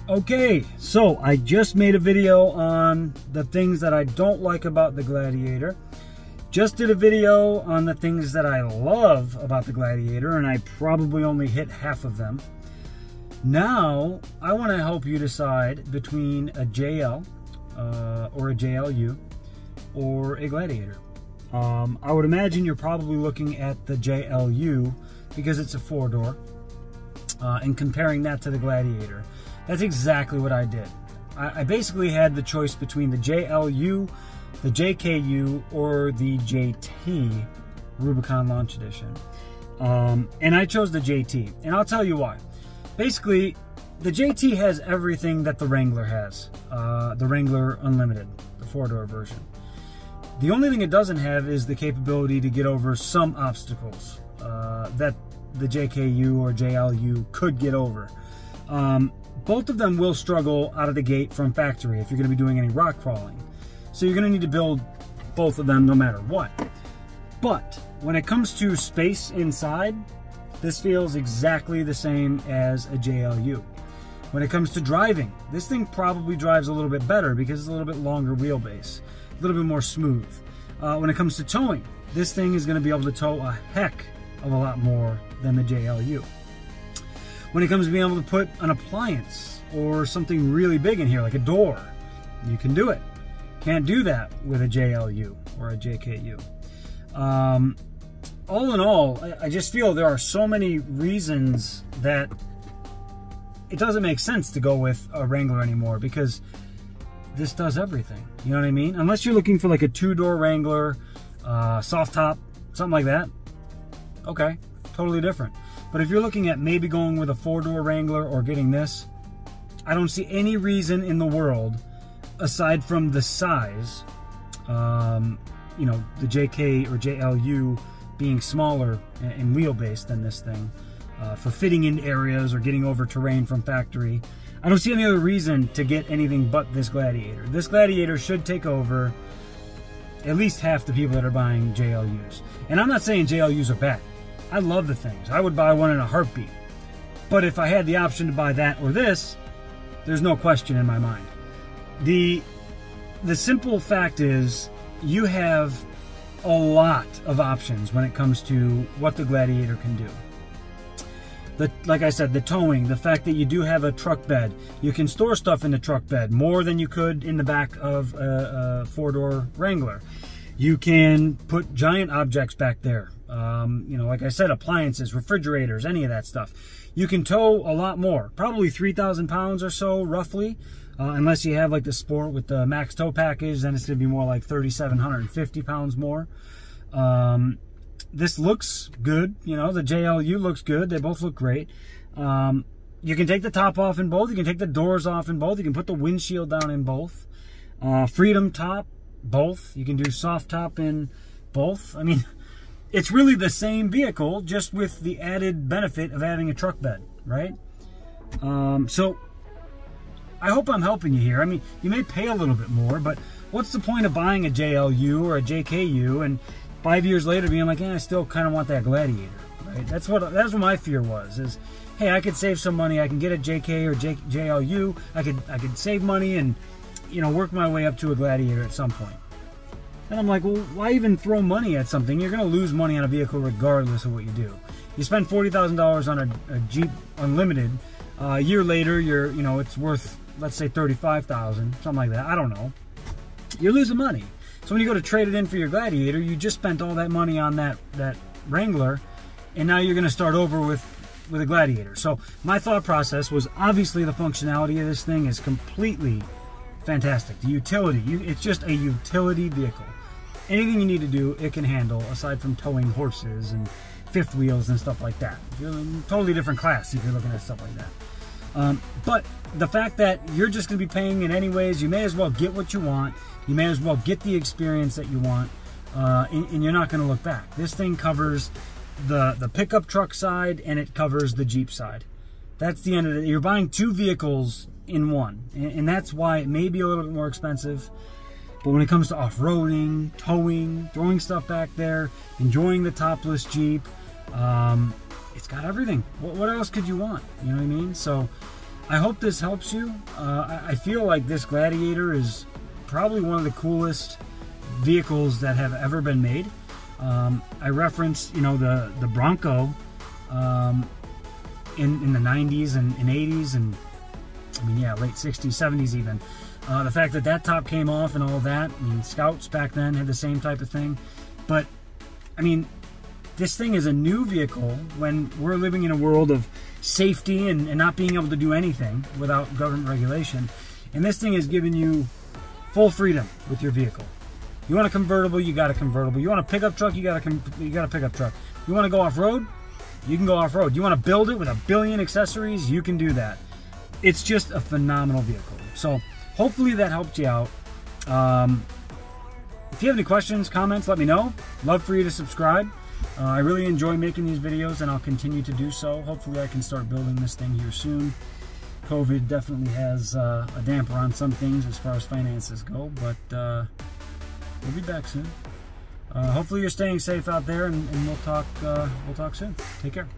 Okay, so I just made a video on the things that I don't like about the Gladiator. Just did a video on the things that I love about the Gladiator, and I probably only hit half of them. Now, I want to help you decide between a JL or a JLU or a Gladiator. I would imagine you're probably looking at the JLU because it's a 4-door and comparing that to the Gladiator. That's exactly what I did. I basically had the choice between the JLU, the JKU, or the JT Rubicon Launch Edition. And I chose the JT, and I'll tell you why. Basically, the JT has everything that the Wrangler has. The Wrangler Unlimited, the 4-door version. The only thing it doesn't have is the capability to get over some obstacles that the JKU or JLU could get over. Both of them will struggle out of the gate from factory if you're going to be doing any rock crawling. So you're going to need to build both of them no matter what. But when it comes to space inside, this feels exactly the same as a JLU. When it comes to driving, this thing probably drives a little bit better because it's a little bit longer wheelbase, a little bit more smooth. When it comes to towing, this thing is going to be able to tow a heck of a lot more than the JLU. When it comes to being able to put an appliance or something really big in here, like a door, you can do it. Can't do that with a JLU or a JKU. All in all, I just feel there are so many reasons that it doesn't make sense to go with a Wrangler anymore because this does everything. You know what I mean? Unless you're looking for like a 2-door Wrangler, soft top, something like that. Okay, totally different. But if you're looking at maybe going with a 4-door Wrangler or getting this, I don't see any reason in the world, aside from the size, you know, the JK or JLU being smaller in wheelbase than this thing, for fitting in areas or getting over terrain from factory. I don't see any other reason to get anything but this Gladiator. This Gladiator should take over at least half the people that are buying JLUs. And I'm not saying JLUs are bad. I love the things. I would buy one in a heartbeat. But if I had the option to buy that or this, there's no question in my mind. The simple fact is you have a lot of options when it comes to what the Gladiator can do. Like I said, the towing, the fact that you do have a truck bed. You can store stuff in the truck bed more than you could in the back of a 4-door Wrangler. You can put giant objects back there. You know, like I said, appliances, refrigerators, any of that stuff. You can tow a lot more, probably 3,000 pounds or so, roughly. Unless you have like the Sport with the max tow package, then it's going to be more like 3,750 pounds more. This looks good. You know, the JLU looks good. They both look great. You can take the top off in both. You can take the doors off in both. You can put the windshield down in both. Freedom top, both. You can do soft top in both. I mean, it's really the same vehicle, just with the added benefit of having a truck bed, right? So I hope I'm helping you here. I mean, you may pay a little bit more, but what's the point of buying a JLU or a JKU and 5 years later being like, I still kind of want that Gladiator, right? That's what my fear was, is, hey, I could save some money. I can get a JK or JLU. I could save money and, you know, work my way up to a Gladiator at some point. And I'm like, well, why even throw money at something? You're going to lose money on a vehicle regardless of what you do. You spend $40,000 on a Jeep Unlimited. A year later, you know, it's worth, let's say, $35,000, something like that. I don't know. You're losing money. So when you go to trade it in for your Gladiator, you just spent all that money on that Wrangler, and now you're going to start over with a Gladiator. So my thought process was, obviously the functionality of this thing is completely fantastic. The utility, it's just a utility vehicle. Anything you need to do, it can handle, aside from towing horses and fifth wheels and stuff like that. You're in a totally different class if you're looking at stuff like that. But the fact that you're just going to be paying it anyways, you may as well get what you want. You may as well get the experience that you want, and you're not going to look back. This thing covers the pickup truck side, and it covers the Jeep side. That's the end of it. You're buying two vehicles in one, and that's why it may be a little bit more expensive. But when it comes to off-roading, towing, throwing stuff back there, enjoying the topless Jeep, it's got everything. What else could you want? You know what I mean? So I hope this helps you. I feel like this Gladiator is probably one of the coolest vehicles that have ever been made. I referenced, you know, the Bronco in the 90s and 80s, and I mean, yeah, late 60s, 70s even. The fact that that top came off and all that. I mean, Scouts back then had the same type of thing. But, I mean, this thing is a new vehicle when we're living in a world of safety and not being able to do anything without government regulation. And this thing is giving you full freedom with your vehicle. You want a convertible, you got a convertible. You want a pickup truck, you got a pickup truck. You want to go off-road, you can go off-road. You want to build it with 1 billion accessories, you can do that. It's just a phenomenal vehicle. So hopefully that helped you out. If you have any questions, comments, let me know. Love for you to subscribe. I really enjoy making these videos, and I'll continue to do so. Hopefully I can start building this thing here soon. COVID definitely has a damper on some things as far as finances go, but we'll be back soon. Hopefully you're staying safe out there, and we'll talk soon. Take care.